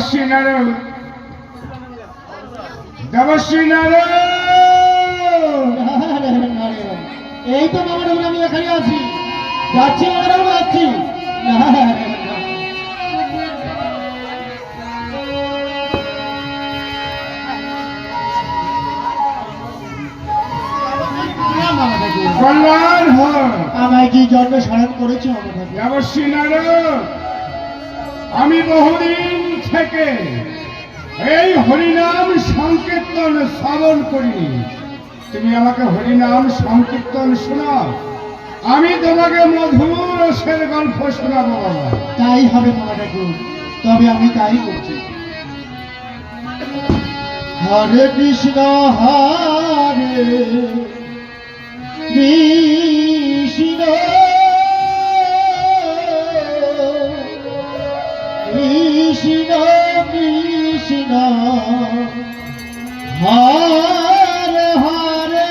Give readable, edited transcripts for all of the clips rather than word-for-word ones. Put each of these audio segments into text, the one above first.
দেবশ্রী নারায়ণ, দেবশ্রী নারায়ণ। এই তো মামা ঠাকুর, আমি এখানে আছি, যাচ্ছি মামা ঠাকুর, যাচ্ছি। কল্যাণ হয়। আমায় কি জন্ম স্মরণ করেছো মামা ঠাকুর? দেবশ্রী নারায়ণ, আমি বহুদিন থেকে এই হরিনাম সংকীর্তন শ্রবণ করি। তুমি আমাকে হরিনাম সংকীর্তন শোনাও, আমি তোমাকে মধুর রসের গল্প শোনাবো বাবা। তাই হবে মামা ঠাকুর, তবে আমি তাই করছি। হরে কৃষ্ণ হরে কৃষ্ণ কৃষ্ণ কৃষ্ণ হরে হরে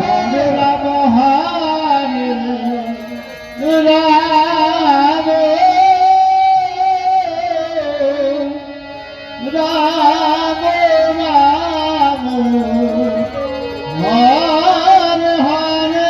হরে রাম হরে রাম রাম রাম হরে হরে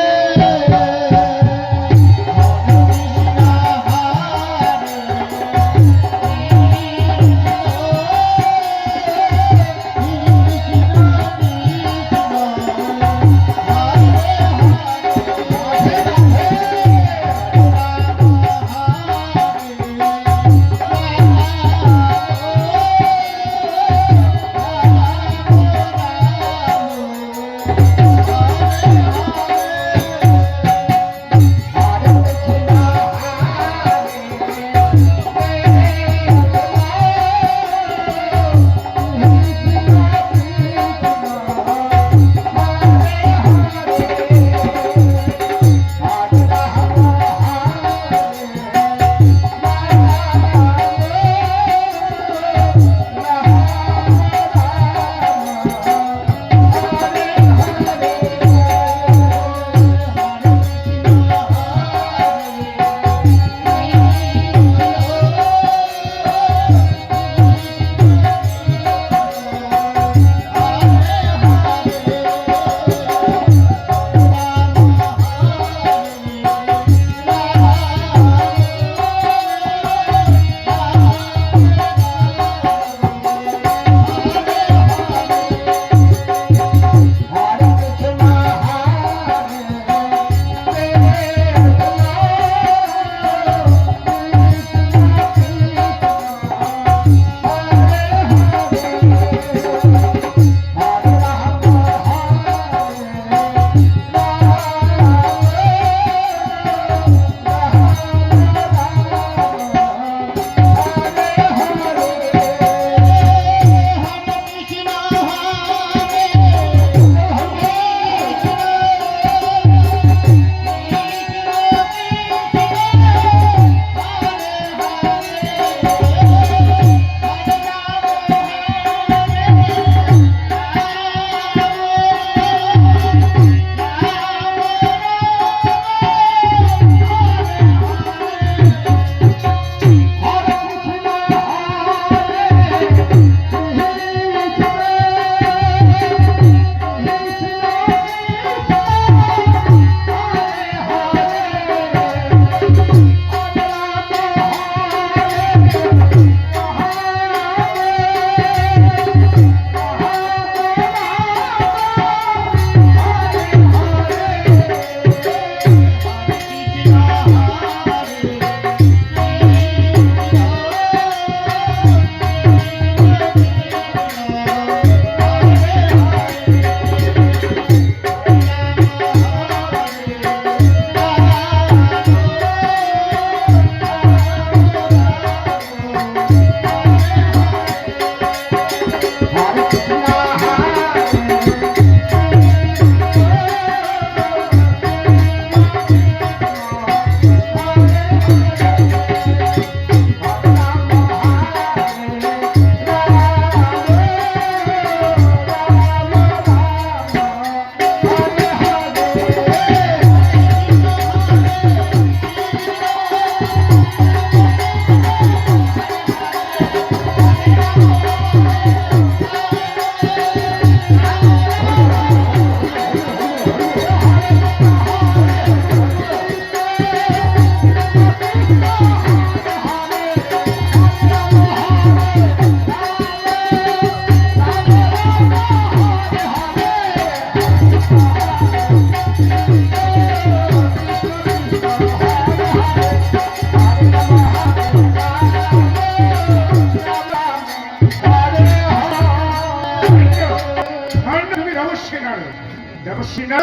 দেবসেনা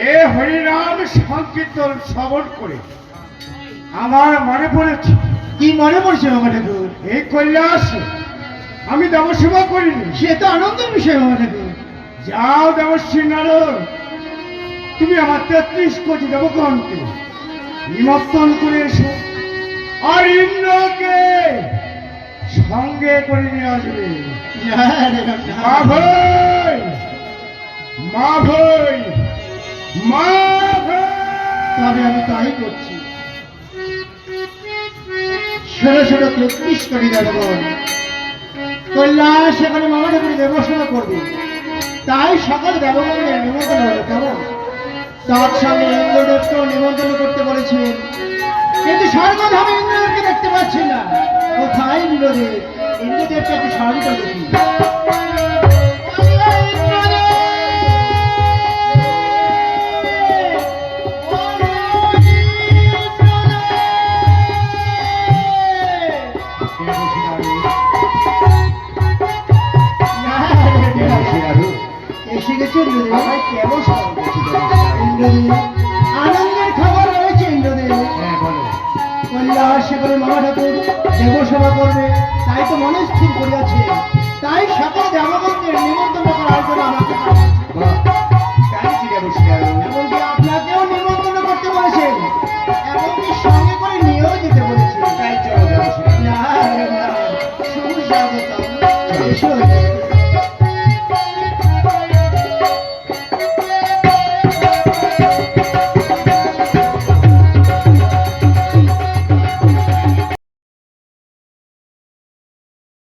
এ হরিনাম সংকীর্তন শ্রবণ করে আমার মনে পড়েছে কি মনে পড়ছে বাবা ঠাকুর? এই কৈলাস আমি দেবসেবা করিনি। সে তো আনন্দের বিষয় বাবা ঠাকুর। যাও দেবসেনা, তুমি আমার 33 কোটি দেবগণকে নিমন্ত্রণ করে এসো, আর ইন্দ্রকে সঙ্গে করে নিয়ে আসবে। না রে বাবা, মা ভাই, মা ভাই, মা ভাই। তবে আমি তাই করছি। ষোলো ষোলো 33 কোটি দেবগণ কৈলাস এখানে মামা ঠাকুর দেবসেবা করবে, তাই সকল দেবগণের নিমন্ত্রণ হলো। কেমন তৎসঙ্গে ইন্দ্রদেবকেও নিমন্ত্রণ করতে বলেছিলেন, কিন্তু স্বর্গধামে ইন্দ্রদেবকে দেখতে পাচ্ছি না। কোথায় ইন্দ্রদেব? ইন্দ্রদেবকে একটু স্মরণ করে দেখি। এসে গেছে ইন্দ্রদেব। আমায় কেমন স্মরণ করছি ইন্দ্রদেব, আনন্দের খবর রয়েছে ইন্দ্রদেব। হ্যাঁ বলো। কৈলাস করে মামা ঠাকুর দেবসেবা করবে, তাই তো মনে স্থির করিয়াছে। তাই সকল দেবগণকে নিমন্ত্রণ করার জন্য আমাকে বাহ, তাই কি দেবসেনা? এমনকি